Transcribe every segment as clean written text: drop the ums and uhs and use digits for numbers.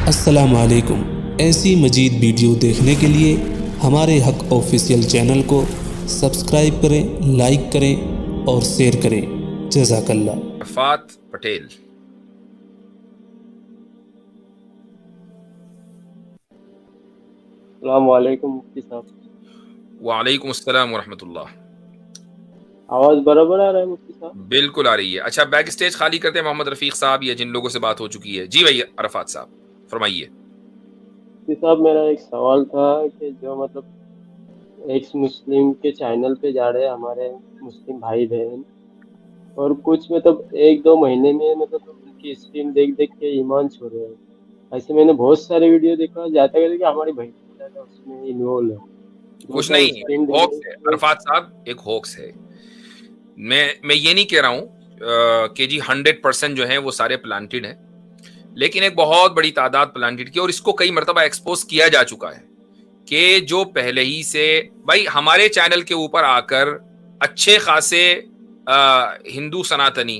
السلام علیکم۔ ایسی مزید ویڈیو دیکھنے کے لیے ہمارے حق آفیشیل چینل کو سبسکرائب کریں، لائک کریں اور شیئر کریں۔ جزاک اللہ۔ عرفات پٹیل۔ السلام علیکم مفتی صاحب۔ وعلیکم السلام ورحمۃ اللہ۔ آواز برابر آ رہا ہے مفتی صاحب؟ بالکل آ رہی ہے۔ اچھا، بیک اسٹیج خالی کرتے ہیں محمد رفیق صاحب یا جن لوگوں سے بات ہو چکی ہے۔ جی بھائی عرفات صاحب فرمائیے۔ مفتی صاحب میرا ایک سوال تھا کہ جو مطلب ایکس مسلم کے چینل پہ جا رہے ہمارے مسلم بھائی بہن، اور کچھ مطلب ایک دو مہینے میں مطلب ان کی اسٹریم دیکھ دیکھ کے ایمان چھوڑ رہے ہیں۔ ایسے میں نے بہت سارے ویڈیو دیکھا، جاتا ہے کہ ہماری بہن زیادہ اس میں انوالو ہے۔ کچھ نہیں ہے، ہوکس ہے عرفات صاحب، ایک ہوکس ہے۔ میں یہ نہیں کہہ رہا ہوں کہ جی 100% جو ہیں وہ سارے پلانٹڈ ہیں، لیکن ایک بہت بڑی تعداد پلانٹڈ کی، اور اس کو کئی مرتبہ ایکسپوز کیا جا چکا ہے کہ جو پہلے ہی سے بھائی ہمارے چینل کے اوپر آ کر اچھے خاصے ہندو سناتنی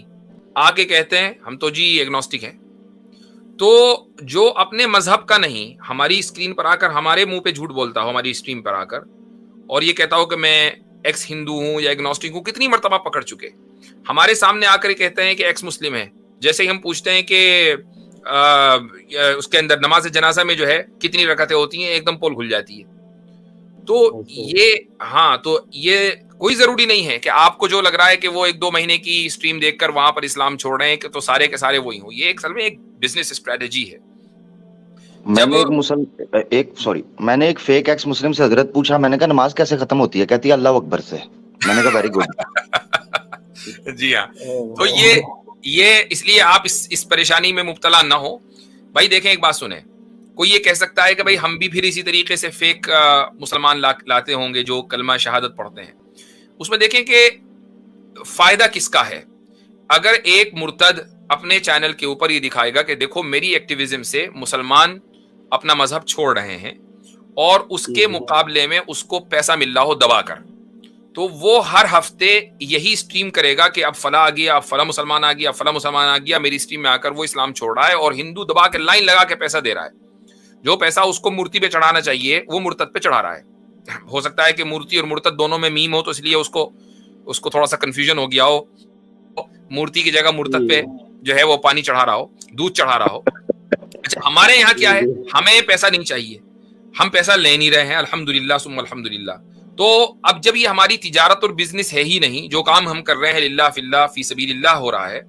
آ کے کہتے ہیں ہم تو جی ایگنوسٹک ہیں، تو جو اپنے مذہب کا نہیں ہماری اسکرین پر آ کر ہمارے منہ پہ جھوٹ بولتا ہو، ہماری اسٹریم پر آ کر، اور یہ کہتا ہو کہ میں ایکس ہندو ہوں یا ایگنوسٹک ہوں، کتنی مرتبہ پکڑ چکے، ہمارے سامنے آ کر یہ کہتے ہیں کہ ایکس مسلم ہے، جیسے ہی ہم پوچھتے ہیں کہ اس کے اندر نماز جنازہ میں جو ہے کتنی رکعتیں ہوتی ہیں، ایک دم پول کھل جاتی ہے۔ تو یہ کوئی ضروری نہیں ہے کہ آپ کو جو لگ رہا ہے کہ وہ ایک دو مہینے کی اسٹریم دیکھ کر وہاں پر اسلام چھوڑ رہے ہیں کہ تو سارے کے سارے وہی ہوں۔ یہ ایک بزنس اسٹریٹجی ہے۔ میں نے ایک فیک ایکس مسلم سے حضرت پوچھا، میں نے کہا نماز کیسے ختم ہوتی ہے؟ کہتی ہے اللہ اکبر سے۔ میں نے کہا ویری گڈ۔ جی ہاں، تو یہ اس لیے آپ اس پریشانی میں مبتلا نہ ہو۔ بھائی دیکھیں، ایک بات سنیں، کوئی یہ کہہ سکتا ہے کہ بھائی ہم بھی پھر اسی طریقے سے فیک مسلمان لاتے ہوں گے جو کلمہ شہادت پڑھتے ہیں۔ اس میں دیکھیں کہ فائدہ کس کا ہے۔ اگر ایک مرتد اپنے چینل کے اوپر یہ دکھائے گا کہ دیکھو میری ایکٹیویزم سے مسلمان اپنا مذہب چھوڑ رہے ہیں، اور اس کے مقابلے میں اس کو پیسہ مل رہا ہو دبا کر، تو وہ ہر ہفتے یہی سٹریم کرے گا کہ اب فلاں آ گیا، اب فلاں مسلمان آ گیا، اب فلاں مسلمان آ گیا، میری سٹریم میں آ کر وہ اسلام چھوڑ رہا ہے، اور ہندو دبا کے لائن لگا کے پیسہ دے رہا ہے۔ جو پیسہ اس کو مورتی پہ چڑھانا چاہیے وہ مرتد پہ چڑھا رہا ہے۔ ہو سکتا ہے کہ مورتی اور مرتد دونوں میں میم ہو، تو اس لیے اس کو تھوڑا سا کنفیوژن ہو گیا ہو، مورتی کی جگہ مرتد پہ جو ہے وہ پانی چڑھا رہا ہو، دودھ چڑھا رہا ہو۔ اچھا، ہمارے یہاں کیا ہے، ہمیں پیسہ نہیں چاہیے، ہم پیسہ لے نہیں رہے ہیں، الحمدللہ ثم الحمدللہ۔ تو اب جب یہ ہماری تجارت اور بزنس ہے ہی نہیں، جو کام ہم کر رہے ہیں للہ فی اللہ فی سبیل اللہ ہو رہا ہے،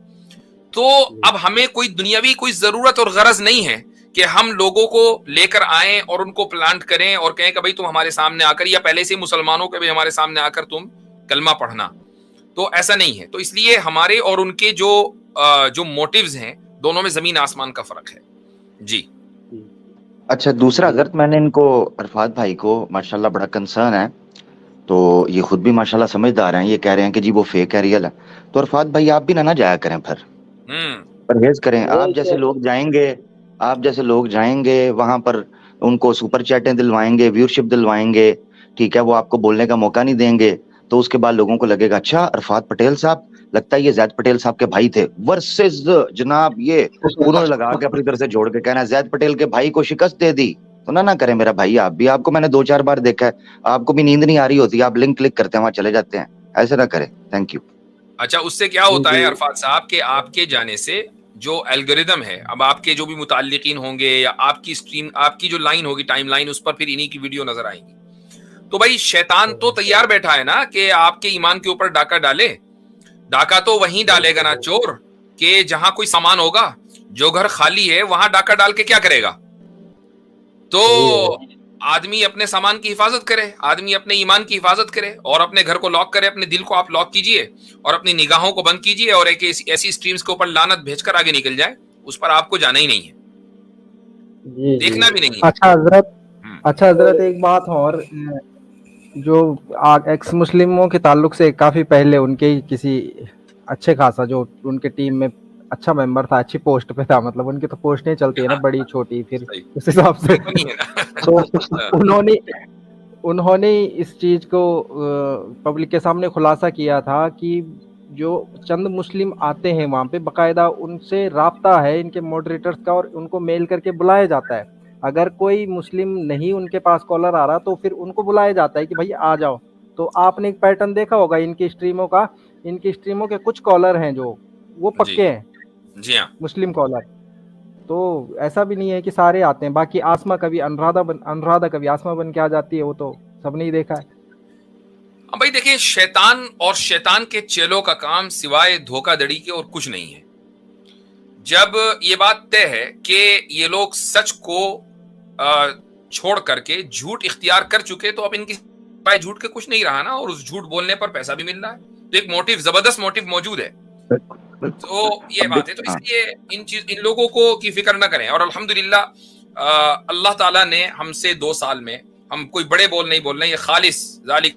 تو اب ہمیں کوئی دنیاوی کوئی ضرورت اور غرض نہیں ہے کہ ہم لوگوں کو لے کر آئیں اور ان کو پلانٹ کریں اور کہیں کہ بھائی تم ہمارے سامنے آ کر، یا پہلے سے مسلمانوں کے بھی ہمارے سامنے آ کر تم کلمہ پڑھنا، تو ایسا نہیں ہے۔ تو اس لیے ہمارے اور ان کے جو موٹیوز ہیں، دونوں میں زمین آسمان کا فرق ہے۔ جی اچھا، دوسرا حضرت میں نے ان کو عرفات بھائی کو ماشاءاللہ بڑا کنسرن ہے، تو یہ خود بھی ماشاءاللہ سمجھدار ہیں، یہ کہہ رہے ہیں کہ جی وہ فیک ہے، ریئل ہے۔ تو عرفات بھائی آپ بھی نہ جایا کریں، پھر پرہیز کریں۔ آپ جیسے لوگ جائیں گے وہاں پر، ان کو سپر چیٹیں دلوائیں گے، ویورشپ دلوائیں گے، ٹھیک ہے، وہ آپ کو بولنے کا موقع نہیں دیں گے، تو اس کے بعد لوگوں کو لگے گا اچھا عرفات پٹیل صاحب، لگتا ہے یہ زید پٹیل صاحب کے بھائی تھے، ورسز جناب یہ انہوں نے لگا کے اپنی طرف سے جوڑ کے کہنا ہے زید پٹیل کے بھائی کو شکست دے دی۔ تو نہ کریں میرا بھائی، آپ بھی، آپ کو میں نے 2-4 بار دیکھا ہے، آپ کو بھی نیند نہیں آ رہی ہوتی، آپ لنک کلک کرتے ہیں وہاں چلے جاتے ہیں، ایسے نہ کریں۔ Thank you. اچھا، اس سے کیا ہوتا ہے عرفات صاحب کہ آپ کے جانے سے جو الگوریدم ہے، اب آپ کے جو بھی متعلقین ہوں گے یا آپ کی اسٹریم، آپ کی جو لائن ہوگی ٹائم لائن، اس پر پھر انہی کی ویڈیو نظر آئیں گی۔ تو بھائی شیطان تو تیار بیٹھا ہے نا کہ آپ کے ایمان کے اوپر ڈاکہ ڈالے۔ ڈاکہ تو وہیں ڈالے گا نا چور، کہ جہاں کوئی سامان ہوگا، جو گھر خالی ہے وہاں ڈاکہ ڈال کے کیا کرے گا؟ تو آدمی اپنے سامان کی حفاظت کرے، آدمی اپنے ایمان کی حفاظت کرے، اور اپنے گھر کو لاک کرے، اپنے دل کو آپ لاک کیجئے، اور اپنی نگاہوں کو بند کیجئے، اور ایک ایسی سٹریمز کے اوپر لعنت بھیج کر آگے نکل جائے، اس پر آپ کو جانا ہی نہیں ہے، دیکھنا بھی نہیں ہے۔ اچھا حضرت ایک بات اور، جو ایکس مسلموں کے تعلق سے کافی پہلے ان کے کسی اچھے خاصا جو ان کے ٹیم میں اچھا ممبر تھا، اچھی پوسٹ پہ تھا، مطلب ان کی تو پوسٹیں چلتی ہے نا بڑی چھوٹی، پھر اس حساب سے تو انہوں نے اس چیز کو پبلک کے سامنے خلاصہ کیا تھا کہ जो चंद मुस्लिम आते हैं वहाँ पे बाकायदा उनसे राब्ता है इनके मॉडरेटर्स का और उनको मेल करके बुलाया जाता है। अगर कोई मुस्लिम नहीं उनके पास कॉलर आ रहा तो फिर उनको बुलाया जाता है कि भाई आ जाओ। तो आपने एक पैटर्न देखा होगा इनकी स्ट्रीमों का, इनकी स्ट्रीमों के कुछ कॉलर हैं जो वो पक्के हैं, जी हाँ, मुस्लिम कॉलर। तो ऐसा भी नहीं है कि सारे आते हैं। बाकी आसमा कभी अनुराधा कभी आसमा बन के आ जाती है, वो तो सबने ही देखा है। अब भाई देखिए, शैतान और शैतान के चेलों का काम सिवाय धोखाधड़ी के और कुछ नहीं है। जब ये बात तय है कि ये लोग सच को छोड़ करके झूठ इख्तियार कर चुके, तो अब इनकी सिवाय झूठ के कुछ नहीं रहा ना, और उस झूठ बोलने पर पैसा भी मिल रहा है। तो एक मोटिव, जबरदस्त मोटिव मौजूद है। तो ये बात है, तो इसलिए इन लोगों को की फिक्र ना करें। और अल्हम्दुलिल्लाह अल्लाह ताला ने हमसे 2 साल में, हम कोई बड़े बोल नहीं बोल रहे, ये खालिस ज़ालिक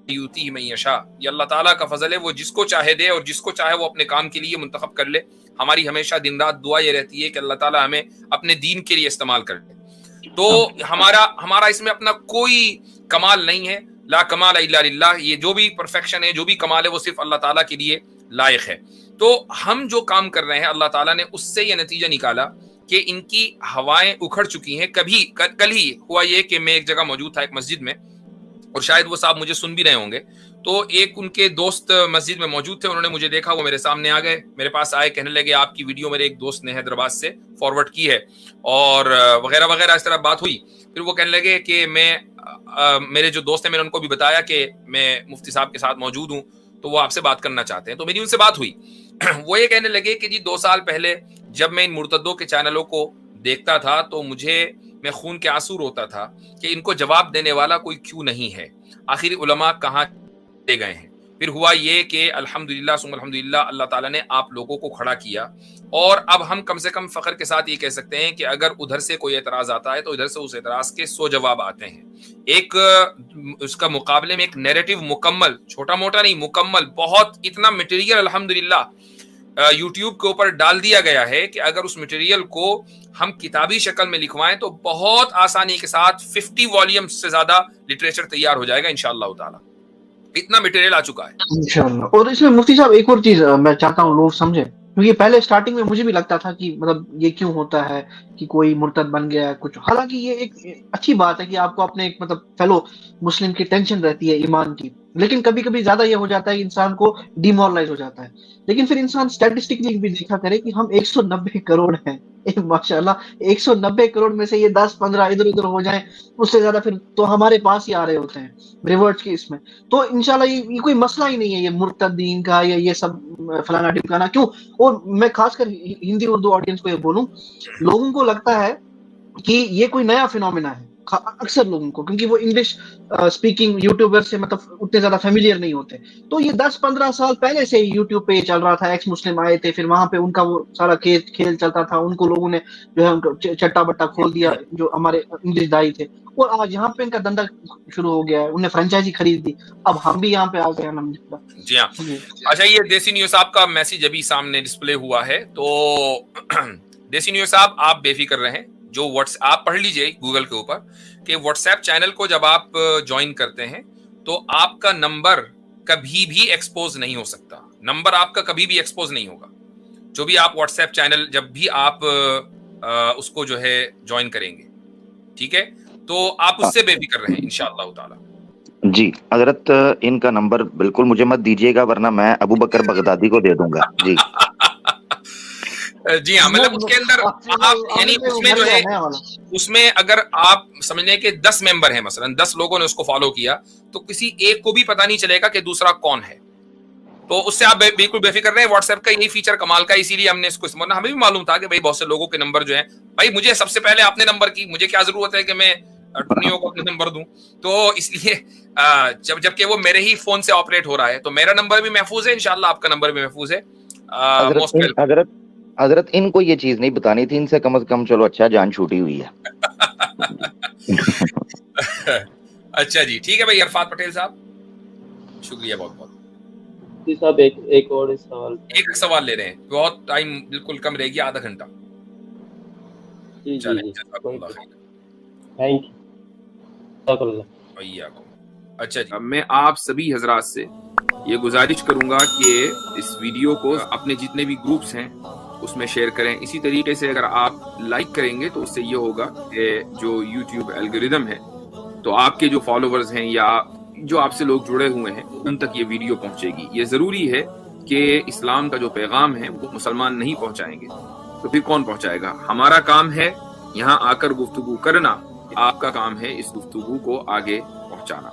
यूती में यशा, ये अल्लाह ताला का फजल है, वो जिसको चाहे दे और जिसको चाहे वो अपने काम के लिए मुंतखब कर ले। हमारी हमेशा दिन रात दुआ ये रहती है कि अल्लाह ताला हमें अपने दीन के लिए इस्तेमाल कर ले। तो हमारा इसमें अपना कोई कमाल नहीं है, ला कमाल इल्ला लिल्लाह। ये जो भी परफेक्शन है, जो भी कमाल है, वो सिर्फ अल्लाह ताला के लिए लायक है। तो हम जो काम कर रहे हैं, अल्लाह ताला ने उससे ये नतीजा निकाला कि इनकी हवाएं उखड़ चुकी हैं। कल ही हुआ ये कि मैं एक जगह मौजूद था, एक मस्जिद में, और शायद वो साहब मुझे सुन भी रहे होंगे। तो एक उनके दोस्त मस्जिद में मौजूद थे, उन्होंने मुझे देखा, वो मेरे सामने आ गए, मेरे पास आए, कहने लगे आपकी वीडियो मेरे एक दोस्त ने हैदराबाद से फॉरवर्ड की है, और वगैरह वगैरह इस तरह बात हुई। फिर वो कहने लगे कि मेरे जो दोस्त हैं, मैंने उनको भी बताया कि मैं मुफ्ती साहब के साथ मौजूद हूँ, तो वो आपसे बात करना चाहते हैं। तो मेरी उनसे बात हुई। वो ये कहने लगे कि जी 2 साल पहले जब मैं इन मुर्तदों के चैनलों को देखता था तो मैं खून के आंसू रोता था कि इनको जवाब देने वाला कोई क्यों नहीं है, आखिर उलमा कहाँ ले गए हैं। फिर हुआ ये कि अल्हम्दुलिल्लाह सुम्मा अल्हम्दुलिल्लाह अल्लाह ताला ने आप लोगों को खड़ा किया, और अब हम कम से कम फख्र के साथ ये कह सकते हैं कि अगर उधर से कोई एतराज आता है तो इधर से उस एतराज के 100 जवाब आते हैं। एक उसका मुकाबले में एक नैरेटिव मुकम्मल, छोटा मोटा नहीं, मुकम्मल, बहुत इतना मटेरियल अल्हम्दुलिल्लाह यूट्यूब के ऊपर डाल दिया गया है कि अगर उस मटेरियल को हम किताबी शक्ल में लिखवाएं तो बहुत आसानी के साथ 50 वॉल्यूम्स से ज्यादा लिटरेचर तैयार हो जाएगा इंशाअल्लाह ताला। इतना मटेरियल आ चुका है इंशाअल्लाह। और इसमें मुफ्ती साहब एक और चीज मैं चाहता हूँ लोग समझे, क्योंकि पहले स्टार्टिंग में मुझे भी लगता था कि मतलब ये क्यों होता है कि कोई मुर्तद बन गया कुछ। हालांकि ये एक अच्छी बात है कि आपको अपने एक मतलब फेलो मुस्लिम की टेंशन रहती है ईमान की, लेकिन कभी कभी ज्यादा ये हो जाता है कि इंसान को डिमोरलाइज हो जाता है। लेकिन फिर इंसान स्टैटिस्टिकली भी देखा करे कि हम 190 करोड़ हैं, माशाल्लाह 190 करोड़ में से ये 10-15 इधर उधर हो जाएं, उससे ज्यादा फिर तो हमारे पास ही आ रहे होते हैं रिवर्ट्स की इसमें। तो इंशाल्लाह ये कोई मसला ही नहीं है ये मुर्तदीन का या ये सब फलाना ढिमकाना क्यों। और मैं खासकर हिंदी उर्दू ऑडियंस को ये बोलूं, लोगों को लगता है कि ये कोई नया फिनोमेना है, अक्सर लोगों को, क्योंकि वो इंग्लिश स्पीकिंग यूट्यूबर से मतलब उतने ज्यादा फेमिलियर नहीं होते। तो ये 10-15 साल पहले से यूट्यूब पे चल रहा था, एक्स मुस्लिम आए थे, फिर वहां पे उनका वो सारा खेल चलता था, उनको लोगों ने जो है चट्टा बट्टा खोल दिया, जो हमारे इंग्लिश दाई थे, और आज यहाँ पे इनका धंधा शुरू हो गया है, उन्हें फ्रेंचाइजी खरीद दी, अब हम भी यहाँ पे आ गए हैं। जी हाँ। अच्छा, ये देसी न्यूज़ साहब का मैसेज अभी सामने डिस्प्ले हुआ है, तो देसी न्यूज़ साहब आप बेफिक्र रहें, जो आप पढ़ लीजिए गूगल के ऊपर कि व्हाट्सएप चैनल को जब आप ज्वाइन करते हैं तो आपका नंबर कभी भी एक्सपोज नहीं हो सकता, नंबर आपका कभी भी एक्सपोज नहीं होगा। जो भी आप व्हाट्सएप चैनल जब भी आप उसको जो है ज्वाइन करेंगे, ठीक है, तो आप उससे बेफिक्र रहें इंशाअल्लाह ताला। जी हजरत, इनका नंबर बिल्कुल मुझे मत दीजिएगा, वरना मैं अबू बकर बगदादी को दे दूंगा। जी जी हाँ, मतलब उसके अंदर आप यानी उसमें जो है, उसमें अगर आप समझ लें कि 10 मेंबर हैं, मसलन 10 लोगों ने उसको फॉलो किया, तो किसी एक को भी पता नहीं चलेगा कि दूसरा कौन है। तो उससे आप बिल्कुल बेफिक्र रहे। व्हाट्सएप का यही फीचर कमाल का, इसीलिए हमने इसको इस्तेमाल, हमें भी मालूम था कि भाई बहुत से लोगों के नंबर जो है, भाई मुझे सबसे पहले आपने नंबर की, मुझे क्या जरूरत है कि मैं टुनियों को अपने नंबर दूं। तो इसलिए जबकि वो मेरे ही फोन से ऑपरेट हो रहा है, तो मेरा नंबर भी महफूज है, इंशाल्लाह आपका नंबर भी महफूज है। हजरत इनको ये चीज नहीं बतानी थी, इनसे कम से कम चलो अच्छा जान छूटी हुई है। अच्छा जी, ठीक है भाई अरफात पटेल साहब, शुक्रिया बहुत बहुत। जी साहब एक और सवाल, एक सवाल ले रहे हैं, बहुत टाइम बिल्कुल कम रहेगी, आधा घंटा। जी जी थैंक यू। अच्छा जी, मैं आप सभी हजरात से یہ گزارش کروں گا کہ اس ویڈیو کو اپنے جتنے بھی گروپس ہیں اس میں شیئر کریں. اسی طریقے سے اگر آپ لائک کریں گے تو اس سے یہ ہوگا کہ جو یوٹیوب الگوریدم ہے تو آپ کے جو فالوورز ہیں یا جو آپ سے لوگ جڑے ہوئے ہیں ان تک یہ ویڈیو پہنچے گی. یہ ضروری ہے کہ اسلام کا جو پیغام ہے وہ مسلمان نہیں پہنچائیں گے تو پھر کون پہنچائے گا؟ ہمارا کام ہے یہاں آ کر گفتگو کرنا، آپ کا کام ہے اس گفتگو کو آگے پہنچانا.